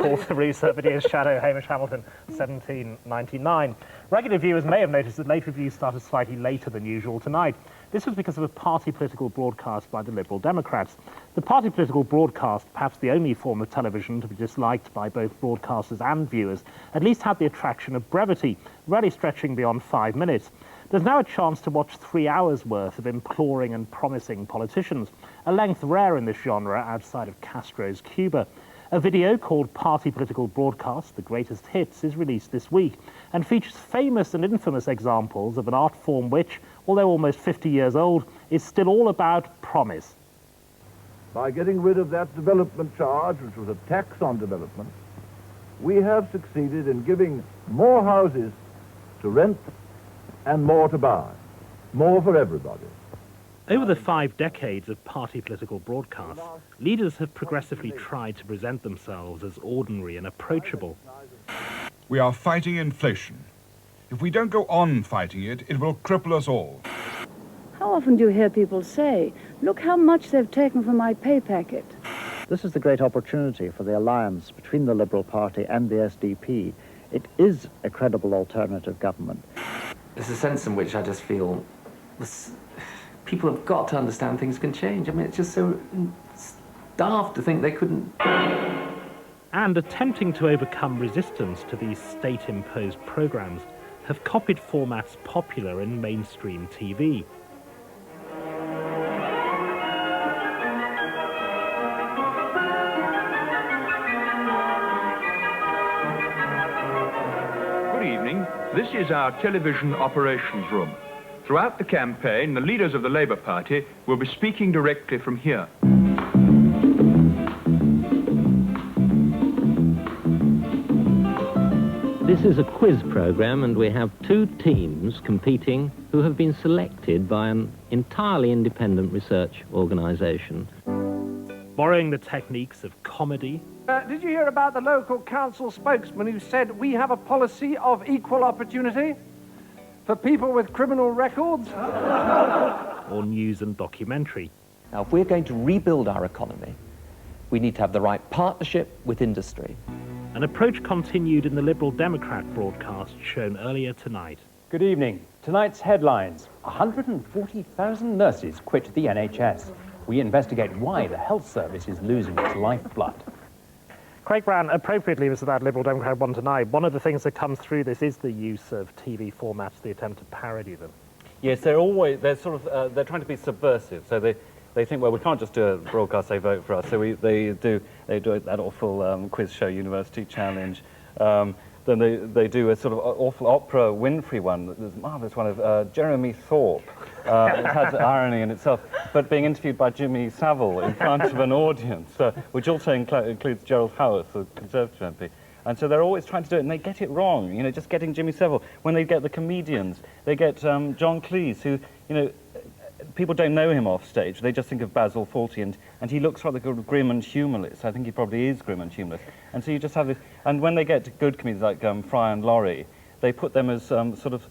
Paul Sarusa, Video's Shadow, Hamish Hamilton, 1799. Regular viewers may have noticed that late reviews started slightly later than usual tonight. This was because of a party political broadcast by the Liberal Democrats. The party political broadcast, perhaps the only form of television to be disliked by both broadcasters and viewers, at least had the attraction of brevity, rarely stretching beyond 5 minutes. There's now a chance to watch 3 hours' worth of imploring and promising politicians, a length rare in this genre outside of Castro's Cuba. A video called Party Political Broadcast, The Greatest Hits, is released this week and features famous and infamous examples of an art form which, although almost 50 years old, is still all about promise. By getting rid of that development charge, which was a tax on development, we have succeeded in giving more houses to rent and more to buy, more for everybody. Over the 5 decades of party political broadcasts, leaders have progressively tried to present themselves as ordinary and approachable. We are fighting inflation. If we don't go on fighting it, it will cripple us all. How often do you hear people say, look how much they've taken from my pay packet? This is the great opportunity for the alliance between the Liberal Party and the SDP. It is a credible alternative government. There's a sense in which I just feel people have got to understand things can change. I mean, it's just so daft to think they couldn't. And attempting to overcome resistance to these state-imposed programs have copied formats popular in mainstream TV. Good evening. This is our television operations room. Throughout the campaign, the leaders of the Labour Party will be speaking directly from here. This is a quiz programme, and we have 2 teams competing who have been selected by an entirely independent research organisation. Borrowing the techniques of comedy. Did you hear about the local council spokesman who said we have a policy of equal opportunity for people with criminal records? Or news and documentary. Now, if we're going to rebuild our economy, we need to have the right partnership with industry. An approach continued in the Liberal Democrat broadcast shown earlier tonight. Good evening. Tonight's headlines: 140,000 nurses quit the NHS. We investigate why the health service is losing its lifeblood. Craig Brown, appropriately, was that Liberal Democrat one tonight. One of the things that comes through this is the use of TV formats, the attempt to parody them. Yes, they're trying to be subversive. So they think, well, we can't just do a broadcast, say vote for us. So they do that awful quiz show, University Challenge. Then they do a sort of awful Oprah Winfrey one. There's a marvellous one of Jeremy Thorpe. It has irony in itself, but being interviewed by Jimmy Savile in front of an audience, which also includes Gerald Howarth, the Conservative MP. And so they're always trying to do it, and they get it wrong. You know, just getting Jimmy Savile. When they get the comedians, they get John Cleese, who, you know, people don't know him off stage. They just think of Basil Fawlty, and he looks rather grim and humourless. I think he probably is grim and humourless. And so you just have this. And when they get to good comedians like Fry and Laurie, they put them as sort of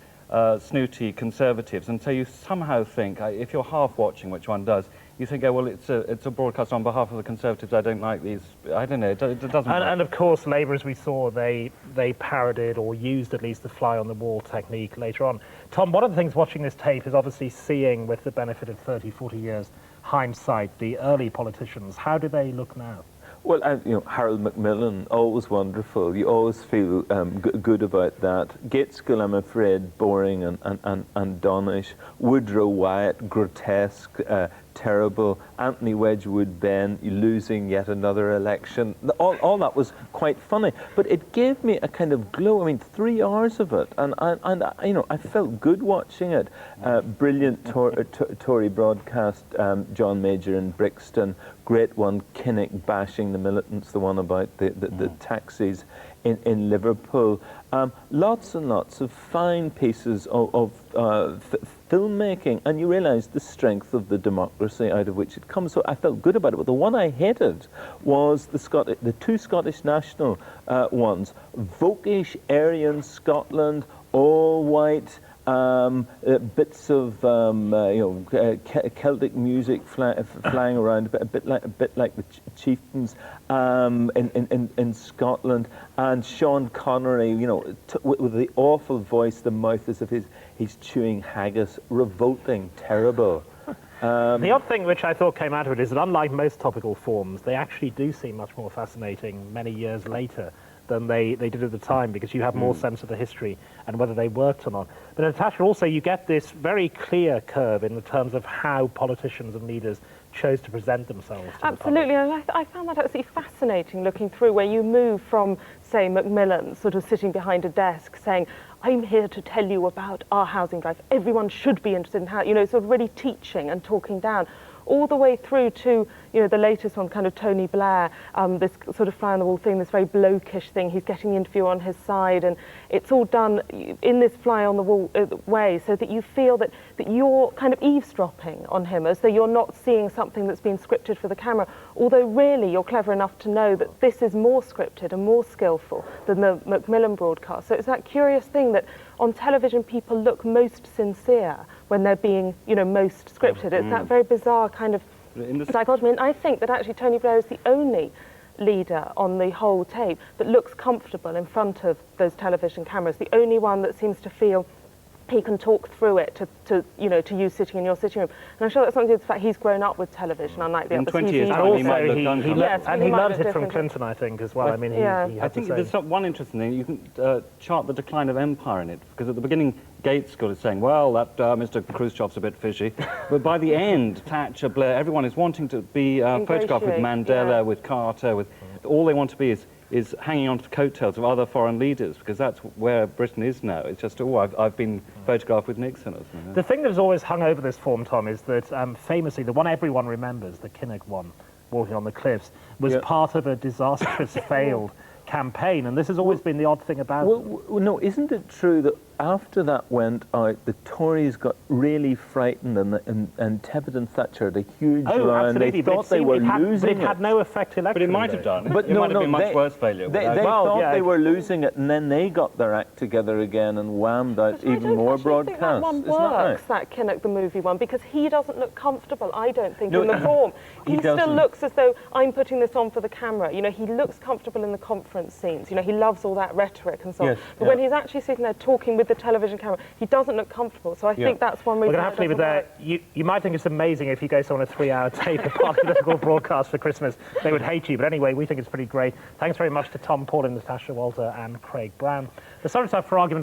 snooty conservatives. And so you somehow think, if you're half watching, which one does, you think, oh, well, it's a broadcast on behalf of the Conservatives. I don't like these. I don't know. It doesn't. And of course, Labour, as we saw, they parodied or used at least the fly-on-the-wall technique later on. Tom, one of the things watching this tape is obviously seeing, with the benefit of 30, 40 years hindsight, the early politicians. How do they look now? Well, you know, Harold Macmillan, always wonderful. You always feel good about that. Gaitskell, I'm afraid, boring and donnish. Woodrow Wyatt, grotesque, terrible. Anthony Wedgwood Benn losing yet another election. All that was quite funny, but it gave me a kind of glow. I mean, 3 hours of it, and you know, I felt good watching it. Brilliant Tory broadcast. John Major in Brixton. Great one, Kinnock bashing the militants, the one about the taxis in Liverpool. Lots and lots of fine pieces of filmmaking, and you realise the strength of the democracy out of which it comes. So I felt good about it, but the one I hated was the 2 Scottish National ones. Volkish, Aryan Scotland, all white, bits of Celtic music flying around, a bit like the chieftains in Scotland, and Sean Connery, with the awful voice, the mouth as if he's chewing haggis, revolting, terrible. The odd thing which I thought came out of it is that unlike most topical forms, they actually do seem much more fascinating many years later than they did at the time, because you have more sense of the history and whether they worked or not. But Natasha, also you get this very clear curve in the terms of how politicians and leaders chose to present themselves to Absolutely, and I found that absolutely fascinating looking through, where you move from, say, Macmillan sort of sitting behind a desk saying, I'm here to tell you about our housing drive. Everyone should be interested in how, sort of really teaching and talking down, all the way through to, the latest one, kind of Tony Blair, this sort of fly on the wall thing, this very blokish thing. He's getting the interview on his side, and it's all done in this fly on the wall way, so that you feel that you're kind of eavesdropping on him, as though you're not seeing something that's been scripted for the camera, although really you're clever enough to know that this is more scripted and more skillful than the Macmillan broadcast. So it's that curious thing that on television people look most sincere when they're being, most scripted. It's that very bizarre kind of psychology. And I think that actually Tony Blair is the only leader on the whole tape that looks comfortable in front of those television cameras, the only one that seems to feel he can talk through it to you sitting in your sitting room. And I'm sure that's something to do with the fact he's grown up with television, unlike the others. In 20 years' time, he might look done. And he learned it from Clinton, I think, as well. I mean, I think there's one interesting thing. You can chart the decline of empire in it, because at the beginning, Gates got it saying, well, that Mr. Khrushchev's a bit fishy. But by the end, Thatcher, Blair, everyone is wanting to be photographed with Mandela, with Carter, with all they want to be is hanging on to the coattails of other foreign leaders, because that's where Britain is now. It's just, I've been photographed with Nixon or something. The thing that has always hung over this form, Tom, is that famously, the one everyone remembers, the Kinnock one, walking on the cliffs, was part of a disastrous, failed campaign, and this has always been the odd thing about it. Well, no, isn't it true that after that went out, the Tories got really frightened, and Tebbit and Thatcher had a huge line. They thought they were losing it. But it had no effect electorally. But it might have done. But it might have been much worse failure. They thought they were losing it, and then they got their act together again and whammed out even more broadcasts. I don't think that one works, that Kinnock the movie one, because he doesn't look comfortable, I don't think, in the form. He still looks as though I'm putting this on for the camera. He looks comfortable in the conference scenes. He loves all that rhetoric and so on. But when he's actually sitting there talking with the television camera, he doesn't look comfortable. So I think that's one reason. We're going to have to leave it there. You might think it's amazing if you go on a 3-hour tape of our political broadcast for Christmas. They would hate you. But anyway, we think it's pretty great. Thanks very much to Tom Paulin, Natasha Walter and Craig Brown. The subject for argument